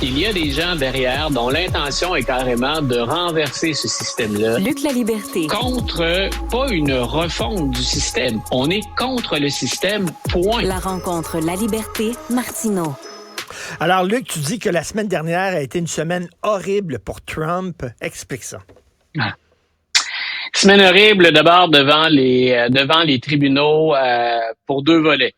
Il y a des gens derrière dont l'intention est carrément de renverser ce système-là. Luc La Liberté. Contre, pas une refonte du système. On est contre le système, point. La rencontre La Liberté, Martineau. Alors, Luc, tu dis que la semaine dernière a été une semaine horrible pour Trump. Explique ça. Ah. Semaine horrible d'abord devant les tribunaux pour deux volets.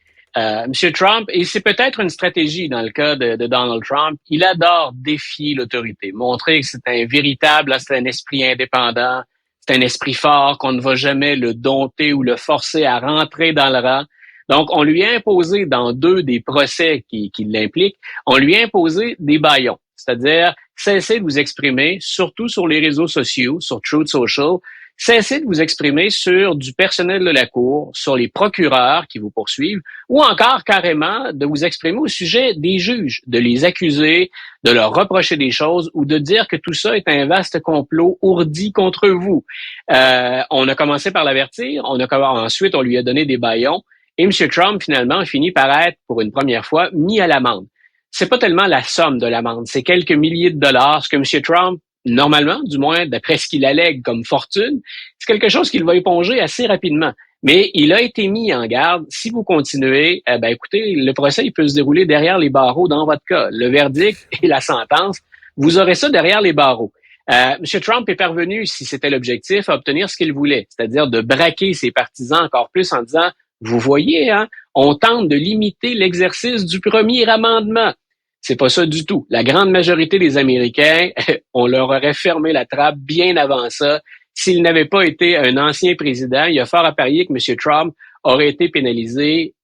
Monsieur Trump, et c'est peut-être une stratégie dans le cas de Donald Trump, il adore défier l'autorité, montrer que c'est c'est un esprit indépendant, c'est un esprit fort, qu'on ne va jamais le dompter ou le forcer à rentrer dans le rang. Donc, on lui a imposé dans deux des procès qui l'impliquent, on lui a imposé des bâillons, c'est-à-dire cessez de vous exprimer, surtout sur les réseaux sociaux, sur Truth Social. Cessez de vous exprimer sur du personnel de la Cour, sur les procureurs qui vous poursuivent, ou encore carrément de vous exprimer au sujet des juges, de les accuser, de leur reprocher des choses ou de dire que tout ça est un vaste complot ourdi contre vous. On a commencé par l'avertir, ensuite on lui a donné des bâillons, et M. Trump finalement a fini par être, pour une première fois, mis à l'amende. C'est pas tellement la somme de l'amende, c'est quelques milliers de dollars, ce que M. Trump normalement, du moins d'après ce qu'il allègue comme fortune, c'est quelque chose qu'il va éponger assez rapidement. Mais il a été mis en garde. Si vous continuez, écoutez, le procès il peut se dérouler derrière les barreaux dans votre cas. Le verdict et la sentence, vous aurez ça derrière les barreaux. M. Trump est parvenu, si c'était l'objectif, à obtenir ce qu'il voulait, c'est-à-dire de braquer ses partisans encore plus en disant, vous voyez, on tente de limiter l'exercice du premier amendement. C'est pas ça du tout. La grande majorité des Américains, on leur aurait fermé la trappe bien avant ça. S'il n'avait pas été un ancien président, il y a fort à parier que M. Trump aurait été pénalisé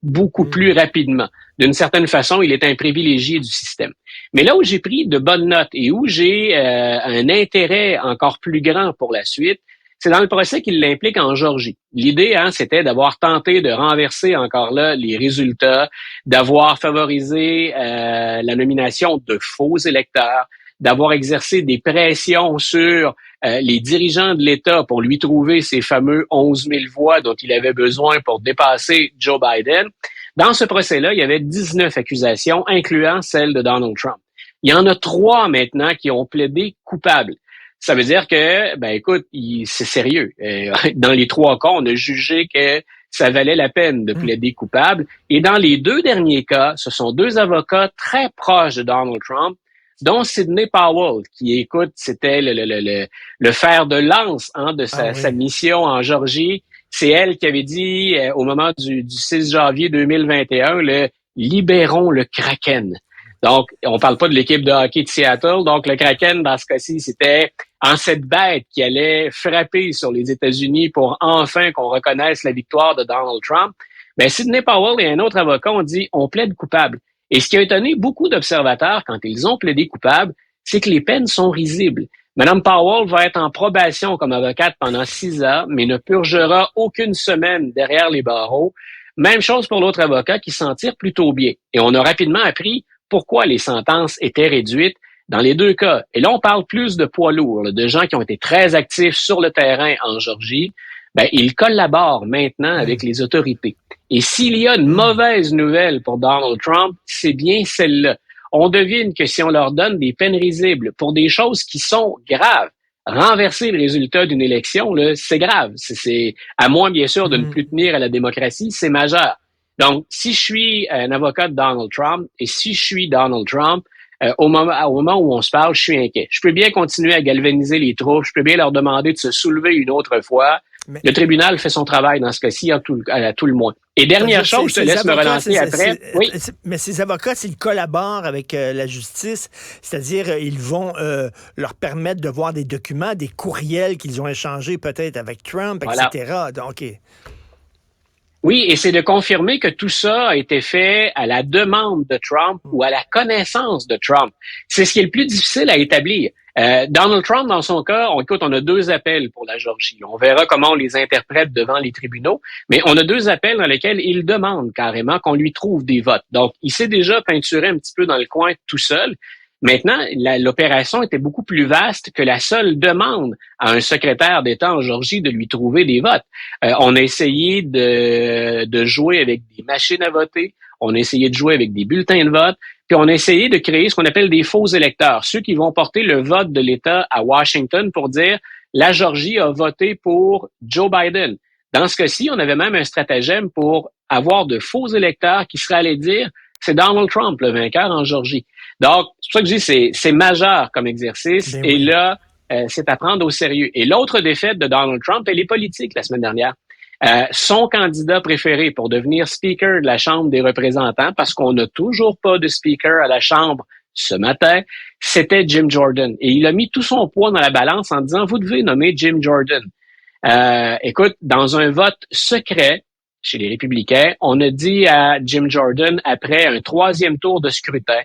beaucoup plus rapidement. D'une certaine façon, il est un privilégié du système. Mais là où j'ai pris de bonnes notes et où j'ai un intérêt encore plus grand pour la suite, c'est dans le procès qui l'implique en Géorgie. L'idée, c'était d'avoir tenté de renverser encore là les résultats, d'avoir favorisé la nomination de faux électeurs, d'avoir exercé des pressions sur les dirigeants de l'État pour lui trouver ces fameux 11 000 voix dont il avait besoin pour dépasser Joe Biden. Dans ce procès-là, il y avait 19 accusations, incluant celle de Donald Trump. Il y en a 3 maintenant qui ont plaidé coupables. Ça veut dire que, écoute, c'est sérieux. Dans les 3 cas, on a jugé que ça valait la peine de plaider coupable. Et dans les 2 derniers cas, ce sont 2 avocats très proches de Donald Trump, dont Sidney Powell, qui, écoute, c'était le fer de lance de sa mission en Géorgie. C'est elle qui avait dit, au moment du 6 janvier 2021, libérons le Kraken. Donc, on parle pas de l'équipe de hockey de Seattle. Donc, le Kraken, dans ce cas-ci, c'était cette bête qui allait frapper sur les États-Unis pour enfin qu'on reconnaisse la victoire de Donald Trump. Sidney Powell et un autre avocat ont dit, on plaide coupable. Et ce qui a étonné beaucoup d'observateurs quand ils ont plaidé coupable, c'est que les peines sont risibles. Madame Powell va être en probation comme avocate pendant 6 ans, mais ne purgera aucune semaine derrière les barreaux. Même chose pour l'autre avocat qui s'en tire plutôt bien. Et on a rapidement appris pourquoi les sentences étaient réduites dans les 2 cas. Et là, on parle plus de poids lourds, de gens qui ont été très actifs sur le terrain en Géorgie. Ils collaborent maintenant avec les autorités. Et s'il y a une mauvaise nouvelle pour Donald Trump, c'est bien celle-là. On devine que si on leur donne des peines risibles pour des choses qui sont graves, renverser le résultat d'une élection, là, c'est grave. C'est à moins, bien sûr, de ne plus tenir à la démocratie, c'est majeur. Donc, si je suis un avocat de Donald Trump et si je suis Donald Trump, au moment où on se parle, je suis inquiet. Je peux bien continuer à galvaniser les troupes, je peux bien leur demander de se soulever une autre fois. Mais le tribunal fait son travail dans ce cas-ci à tout le moins. Et dernière chose, je te laisse me relancer après. Oui. Mais ces avocats, s'ils collaborent avec la justice, c'est-à-dire ils vont leur permettre de voir des documents, des courriels qu'ils ont échangés peut-être avec Trump, etc. Voilà. Donc, oui, et c'est de confirmer que tout ça a été fait à la demande de Trump ou à la connaissance de Trump. C'est ce qui est le plus difficile à établir. Donald Trump, dans son cas, on a 2 appels pour la Géorgie. On verra comment on les interprète devant les tribunaux, mais on a 2 appels dans lesquels il demande carrément qu'on lui trouve des votes. Donc, il s'est déjà peinturé un petit peu dans le coin tout seul. Maintenant, l'opération était beaucoup plus vaste que la seule demande à un secrétaire d'État en Géorgie de lui trouver des votes. On a essayé de jouer avec des machines à voter, on a essayé de jouer avec des bulletins de vote, puis on a essayé de créer ce qu'on appelle des faux électeurs, ceux qui vont porter le vote de l'État à Washington pour dire la Georgie a voté pour Joe Biden. Dans ce cas-ci, on avait même un stratagème pour avoir de faux électeurs qui seraient allés dire c'est Donald Trump le vainqueur en Georgie. Donc, c'est pour ça que je dis c'est majeur comme exercice. Ben et oui. là, c'est à prendre au sérieux. Et l'autre défaite de Donald Trump, elle est politique la semaine dernière. Son candidat préféré pour devenir speaker de la Chambre des représentants, parce qu'on n'a toujours pas de speaker à la Chambre ce matin, c'était Jim Jordan. Et il a mis tout son poids dans la balance en disant, vous devez nommer Jim Jordan. Écoute, dans un vote secret chez les républicains, on a dit à Jim Jordan, après un 3e tour de scrutin,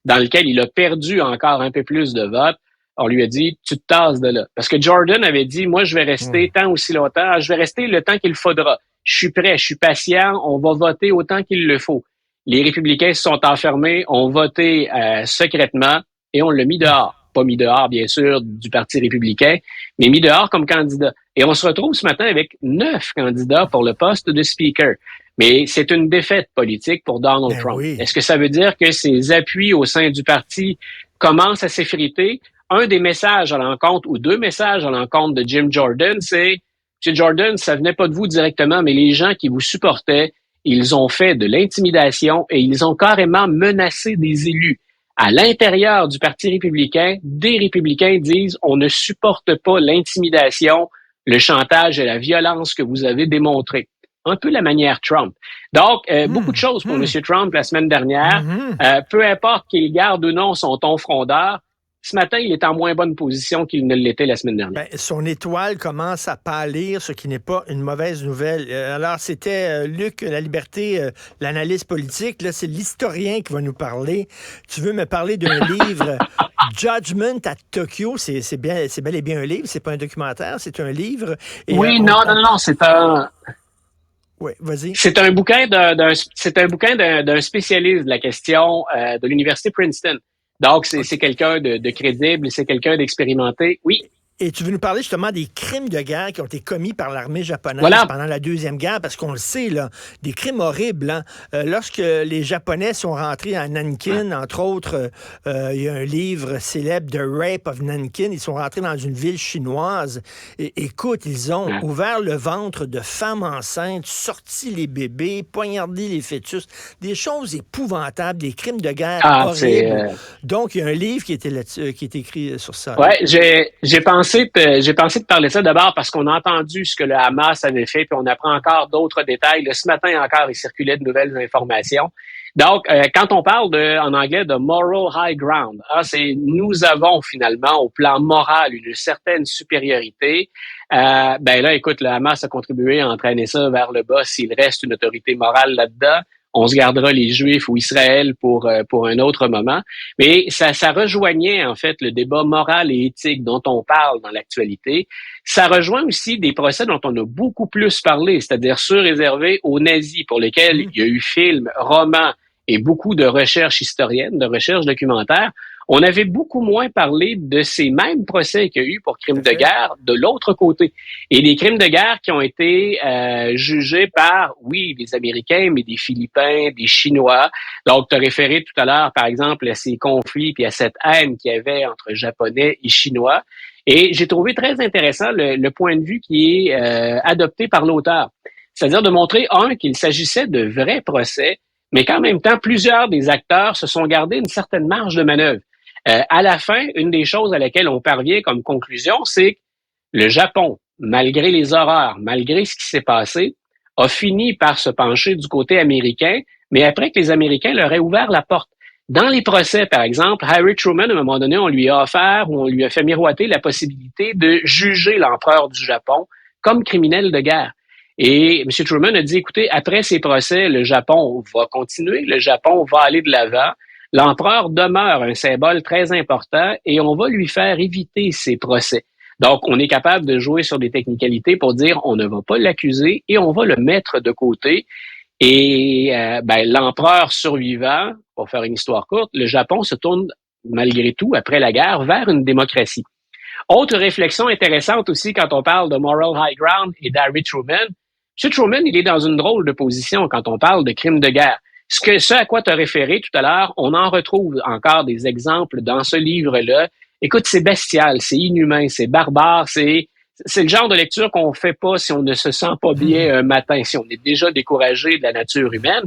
dans lequel il a perdu encore un peu plus de votes, on lui a dit, tu te tasses de là. Parce que Jordan avait dit, moi, je vais rester tant aussi longtemps, je vais rester le temps qu'il faudra. Je suis prêt, je suis patient, on va voter autant qu'il le faut. Les républicains se sont enfermés, ont voté secrètement et on l'a mis dehors. Pas mis dehors, bien sûr, du Parti républicain, mais mis dehors comme candidat. Et on se retrouve ce matin avec 9 candidats pour le poste de speaker. Mais c'est une défaite politique pour Donald Trump. Oui. Est-ce que ça veut dire que ses appuis au sein du parti commencent à s'effriter? Un des messages à l'encontre, ou 2 messages à l'encontre de Jim Jordan, c'est « M. Jordan, ça venait pas de vous directement, mais les gens qui vous supportaient, ils ont fait de l'intimidation et ils ont carrément menacé des élus. » À l'intérieur du Parti républicain, des républicains disent « On ne supporte pas l'intimidation, le chantage et la violence que vous avez démontré. » Un peu la manière Trump. Donc, beaucoup de choses pour M. Trump la semaine dernière. Peu importe qu'il garde ou non son ton frondeur, ce matin, il est en moins bonne position qu'il ne l'était la semaine dernière. Ben, son étoile commence à pâlir, ce qui n'est pas une mauvaise nouvelle. Alors, c'était Luc La Liberté, l'analyste politique. Là, c'est l'historien qui va nous parler. Tu veux me parler d'un livre, Judgment at Tokyo. C'est bel et bien un livre. C'est pas un documentaire, c'est un livre. Et, oui, non, c'est un... Oui, vas-y. C'est un bouquin d'un spécialiste de la question de l'Université Princeton. Donc, c'est quelqu'un de crédible, c'est quelqu'un d'expérimenté. Oui. Et tu veux nous parler justement des crimes de guerre qui ont été commis par l'armée japonaise pendant la Deuxième Guerre, parce qu'on le sait, là, des crimes horribles. Hein? Lorsque les Japonais sont rentrés à Nankin, entre autres, il y a un livre célèbre, The Rape of Nankin, ils sont rentrés dans une ville chinoise. Et écoute, ils ont ouvert le ventre de femmes enceintes, sorti les bébés, poignardé les fœtus, des choses épouvantables, des crimes de guerre horribles. Donc, il y a un livre qui est écrit sur ça. Ouais, j'ai pensé de parler de ça d'abord parce qu'on a entendu ce que le Hamas avait fait, puis on apprend encore d'autres détails. Ce matin encore, il circulait de nouvelles informations. Donc, quand on parle en anglais de moral high ground, c'est nous avons finalement au plan moral une certaine supériorité. Ben là, écoute, le Hamas a contribué à entraîner ça vers le bas. S'il reste une autorité morale là-dedans, on se gardera les Juifs ou Israël pour un autre moment. Mais ça rejoignait, en fait, le débat moral et éthique dont on parle dans l'actualité. Ça rejoint aussi des procès dont on a beaucoup plus parlé, c'est-à-dire ceux réservés aux nazis, pour lesquels il y a eu films, romans et beaucoup de recherches historiennes, de recherches documentaires. On avait beaucoup moins parlé de ces mêmes procès qu'il y a eu pour crimes de guerre de l'autre côté. Et des crimes de guerre qui ont été jugés par, oui, des Américains, mais des Philippins, des Chinois. Donc, tu as référé tout à l'heure, par exemple, à ces conflits puis à cette haine qu'il y avait entre Japonais et Chinois. Et j'ai trouvé très intéressant le point de vue qui est adopté par l'auteur. C'est-à-dire de montrer, qu'il s'agissait de vrais procès, mais qu'en même temps, plusieurs des acteurs se sont gardés une certaine marge de manœuvre. À la fin, une des choses à laquelle on parvient comme conclusion, c'est que le Japon, malgré les horreurs, malgré ce qui s'est passé, a fini par se pencher du côté américain, mais après que les Américains leur aient ouvert la porte. Dans les procès, par exemple, Harry Truman, à un moment donné, on lui a offert ou on lui a fait miroiter la possibilité de juger l'empereur du Japon comme criminel de guerre. Et M. Truman a dit, écoutez, après ces procès, le Japon va continuer, le Japon va aller de l'avant. L'empereur demeure un symbole très important et on va lui faire éviter ces procès. Donc, on est capable de jouer sur des technicalités pour dire on ne va pas l'accuser et on va le mettre de côté. Et l'empereur survivant, pour faire une histoire courte, le Japon se tourne malgré tout, après la guerre, vers une démocratie. Autre réflexion intéressante aussi quand on parle de moral high ground et d'Harry Truman. M. Truman, il est dans une drôle de position quand on parle de crimes de guerre. Ce à quoi tu as référé tout à l'heure, on en retrouve encore des exemples dans ce livre-là. Écoute, c'est bestial, c'est inhumain, c'est barbare, c'est le genre de lecture qu'on fait pas si on ne se sent pas bien un matin, si on est déjà découragé de la nature humaine.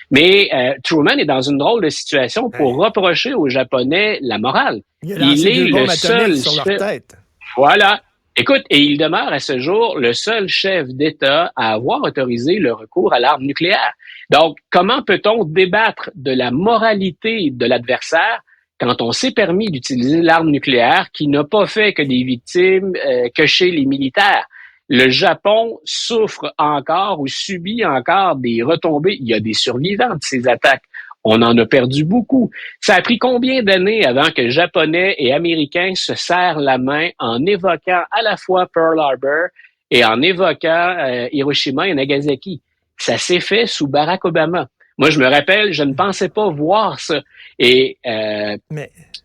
Mais Truman est dans une drôle de situation pour reprocher aux Japonais la morale. Il est le seul sur leur tête. Voilà. Écoute, et il demeure à ce jour le seul chef d'État à avoir autorisé le recours à l'arme nucléaire. Donc, comment peut-on débattre de la moralité de l'adversaire quand on s'est permis d'utiliser l'arme nucléaire qui n'a pas fait que des victimes que chez les militaires? Le Japon souffre encore ou subit encore des retombées. Il y a des survivants de ces attaques. On en a perdu beaucoup. Ça a pris combien d'années avant que Japonais et Américains se serrent la main en évoquant à la fois Pearl Harbor et en évoquant Hiroshima et Nagasaki? Ça s'est fait sous Barack Obama. Moi, je me rappelle, je ne pensais pas voir ça. Et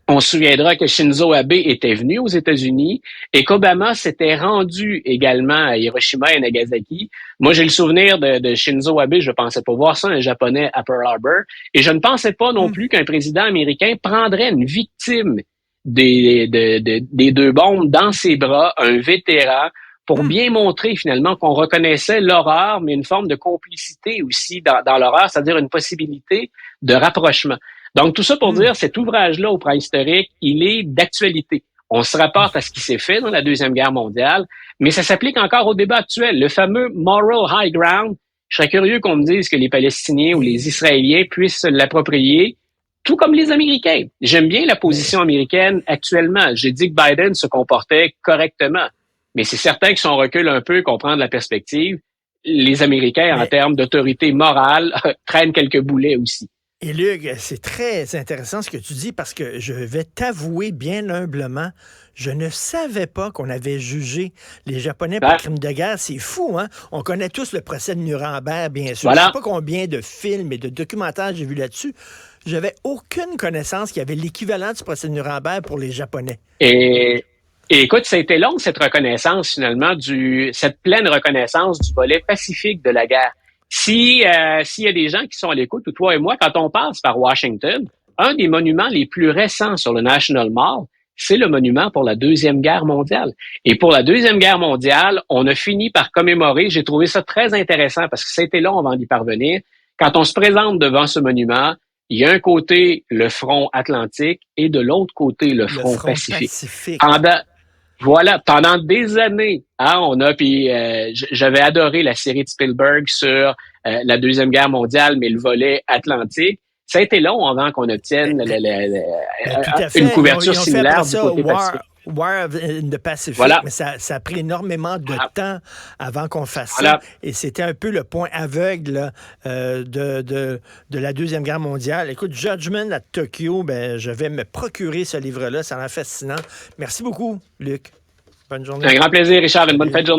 on se souviendra que Shinzo Abe était venu aux États-Unis et qu'Obama s'était rendu également à Hiroshima et Nagasaki. Moi, j'ai le souvenir de Shinzo Abe, je ne pensais pas voir ça, un Japonais à Pearl Harbor. Et je ne pensais pas non plus qu'un président américain prendrait une victime des deux bombes dans ses bras, un vétéran, pour bien montrer finalement qu'on reconnaissait l'horreur, mais une forme de complicité aussi dans l'horreur, c'est-à-dire une possibilité de rapprochement. Donc, tout ça pour dire, cet ouvrage-là au préhistorique, il est d'actualité. On se rapporte à ce qui s'est fait dans la Deuxième Guerre mondiale, mais ça s'applique encore au débat actuel. Le fameux moral high ground, je serais curieux qu'on me dise que les Palestiniens ou les Israéliens puissent l'approprier, tout comme les Américains. J'aime bien la position américaine actuellement. J'ai dit que Biden se comportait correctement. Mais c'est certain que si on recule un peu, qu'on prend de la perspective, les Américains, en termes d'autorité morale, traînent quelques boulets aussi. Et Luc, c'est très intéressant ce que tu dis parce que je vais t'avouer bien humblement, je ne savais pas qu'on avait jugé les Japonais pour crimes de guerre. C'est fou, hein? On connaît tous le procès de Nuremberg, bien sûr. Voilà. Je ne sais pas combien de films et de documentaires j'ai vu là-dessus. J'avais aucune connaissance qu'il y avait l'équivalent du procès de Nuremberg pour les Japonais. Et écoute, ça a été long, cette reconnaissance, finalement, cette pleine reconnaissance du volet pacifique de la guerre. S'il y a des gens qui sont à l'écoute, ou toi et moi, quand on passe par Washington, un des monuments les plus récents sur le National Mall, c'est le monument pour la Deuxième Guerre mondiale. Et pour la Deuxième Guerre mondiale, on a fini par commémorer, j'ai trouvé ça très intéressant parce que ça a été long avant d'y parvenir. Quand on se présente devant ce monument, il y a un côté le front Atlantique et de l'autre côté le front Pacifique. Voilà, pendant des années, j'avais adoré la série de Spielberg sur la Deuxième Guerre mondiale, mais le volet Atlantique. Ça a été long avant qu'on obtienne une couverture similaire du côté Pacifique. War in the Pacific, voilà. Mais ça a pris énormément de temps avant qu'on fasse ça. Et c'était un peu le point aveugle de la Deuxième Guerre mondiale. Écoute, Judgment à Tokyo, je vais me procurer ce livre-là. Ça en est fascinant. Merci beaucoup, Luc. Bonne journée. Un grand plaisir, Richard. Une bonne fête de journée.